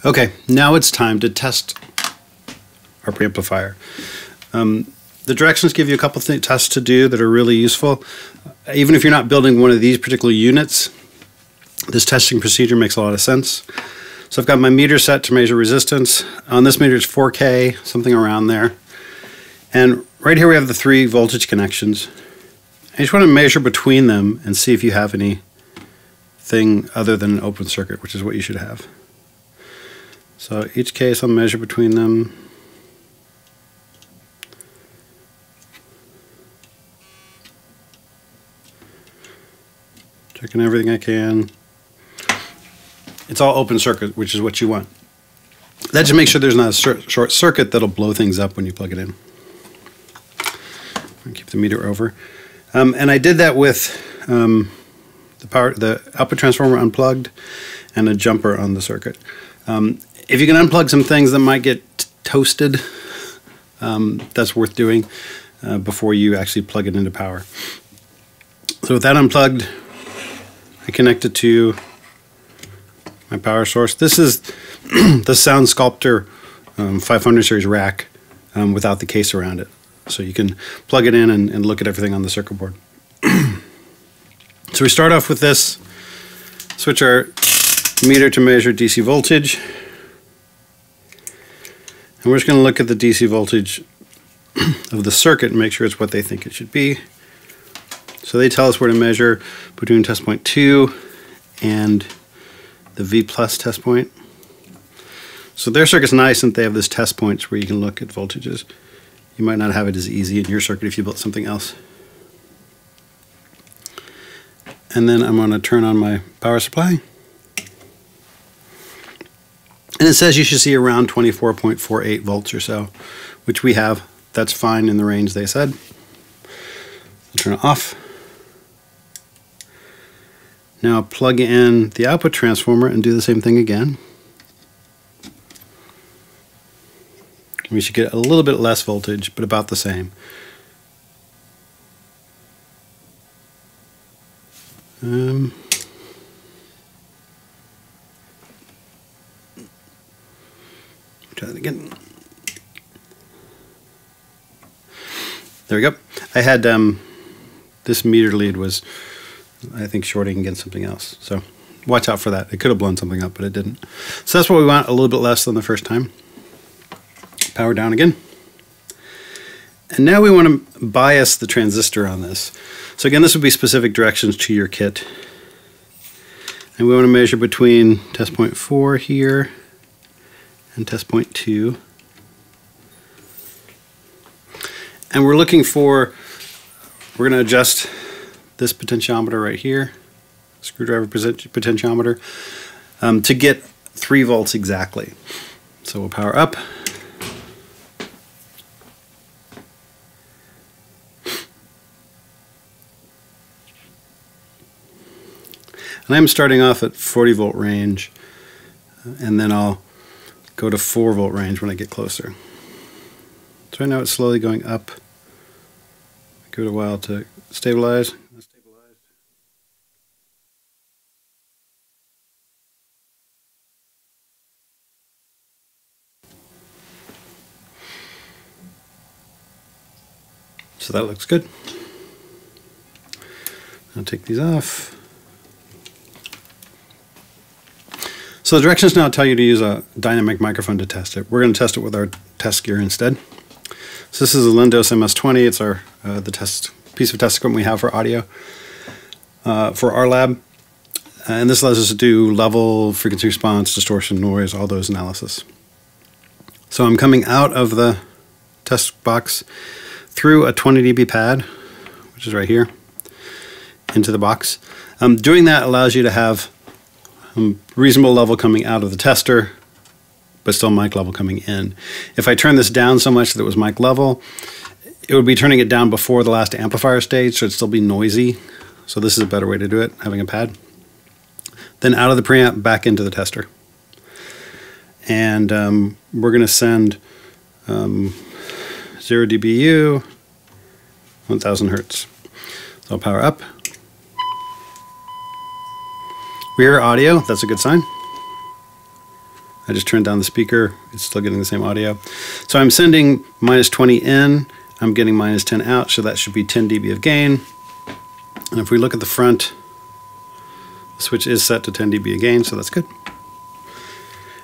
Okay, now it's time to test our preamplifier. The directions give you a couple tests to do that are really useful. Even if you're not building one of these particular units, this testing procedure makes a lot of sense. So I've got my meter set to measure resistance. On this meter it's 4K, something around there. And right here we have the 3 voltage connections. I just want to measure between them and see if you have anything other than an open circuit, which is what you should have. So each case I'll measure between them. Checking everything I can. It's all open circuit, which is what you want. That just makes sure there's not a short circuit that'll blow things up when you plug it in. I'll keep the meter over. And I did that with the output transformer unplugged and a jumper on the circuit. If you can unplug some things that might get toasted, that's worth doing before you actually plug it into power. So with that unplugged, I connect it to my power source. This is the Sound Skulptor 500 series rack without the case around it. So you can plug it in and look at everything on the circuit board. So we start off with this, switch our meter to measure DC voltage. And we're just going to look at the DC voltage of the circuit and make sure it's what they think it should be. So they tell us where to measure between test point 2 and the V plus test point. So their circuit's nice and they have this test points where you can look at voltages. You might not have it as easy in your circuit if you built something else. And then I'm going to turn on my power supply. And it says you should see around 24.48 volts or so, which we have. That's fine in the range they said. I'll turn it off. Now plug in the output transformer and do the same thing again. We should get a little bit less voltage, but about the same. Try that again. There we go. I had this meter lead was, I think, shorting against something else. So watch out for that. It could have blown something up, but it didn't. So that's what we want, a little bit less than the first time. Power down again. And now we want to bias the transistor on this. So again, this would be specific directions to your kit. And we want to measure between test point 4 here and test point 2. And we're looking for, we're going to adjust this potentiometer right here, screwdriver potentiometer, to get 3 volts exactly. So we'll power up. And I'm starting off at 40 volt range, and then I'll go to 4 volt range when I get closer. So right now it's slowly going up. Give it a while to stabilize. So that looks good. I'll take these off. So the directions now tell you to use a dynamic microphone to test it. We're going to test it with our test gear instead. So this is a Lindos MS-20. It's our the piece of test equipment we have for audio for our lab. And this allows us to do level, frequency response, distortion, noise, all those analysis. So I'm coming out of the test box through a 20 dB pad, which is right here, into the box. Doing that allows you to have reasonable level coming out of the tester, but still mic level coming in. If I turn this down so much that it was mic level, it would be turning it down before the last amplifier stage, so it'd still be noisy. So this is a better way to do it, having a pad. Then out of the preamp, back into the tester. And we're going to send 0 dBu, 1000 hertz. So I'll power up. We hear audio, that's a good sign. I just turned down the speaker. It's still getting the same audio. So I'm sending -20 in. I'm getting -10 out, so that should be 10 dB of gain. And if we look at the front, the switch is set to 10 dB of gain, so that's good.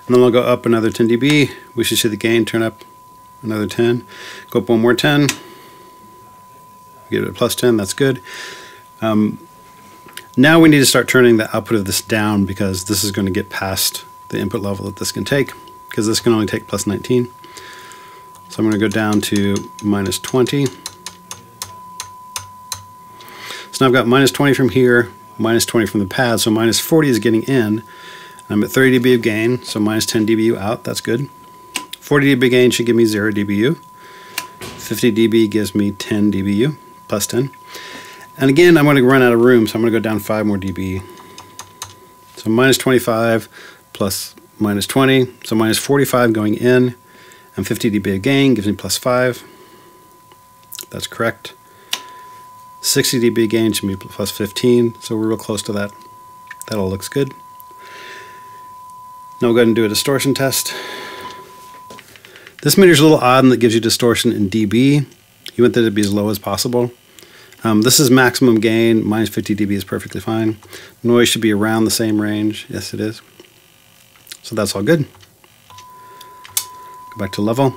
And then I'll go up another 10 dB. We should see the gain turn up another 10. Go up one more 10. Get it a +10, that's good. Now we need to start turning the output of this down because this is going to get past the input level that this can take, because this can only take +19. So I'm going to go down to -20. So now I've got -20 from here, -20 from the pad, so -40 is getting in. I'm at 30 dB of gain, so -10 dBu out, that's good. 40 dB gain should give me 0 dBu. 50 dB gives me 10 dBu, +10. And again, I'm going to run out of room, so I'm going to go down 5 more dB. So -25 plus -20, so -45 going in, and 50 dB of gain gives me +5. That's correct. 60 dB gain should be +15, so we're real close to that. That all looks good. Now we'll go ahead and do a distortion test. This meter's a little odd in that it gives you distortion in dB. You want that to be as low as possible. This is maximum gain. -50 dB is perfectly fine. Noise should be around the same range. Yes, it is. So that's all good. Go back to level.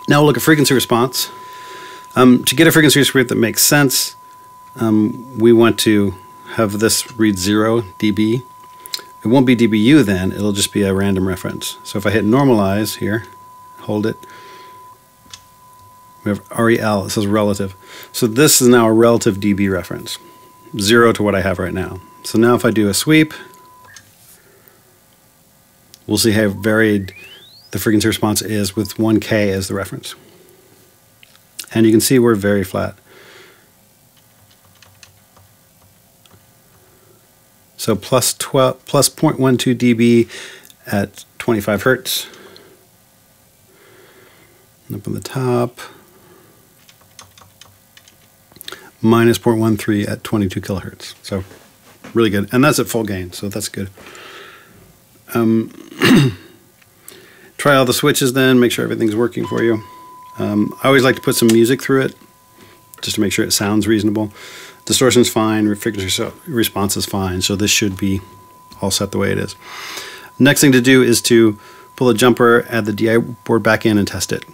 Now we'll look at frequency response. To get a frequency response that makes sense, we want to have this read 0 dB. It won't be dBu then, it'll just be a random reference. So if I hit normalize here, hold it, we have REL, it says relative. So this is now a relative dB reference, 0 to what I have right now. So now if I do a sweep, we'll see how varied the frequency response is with 1K as the reference. And you can see we're very flat. So plus 0.12 dB at 25 hertz. Up on the top, minus 0.13 at 22 kilohertz. So really good. And that's at full gain, so that's good. Try all the switches then, make sure everything's working for you. I always like to put some music through it, just to make sure it sounds reasonable. Distortion's fine, frequency response is fine, so this should be all set the way it is. Next thing to do is to pull a jumper, add the DI board back in, and test it.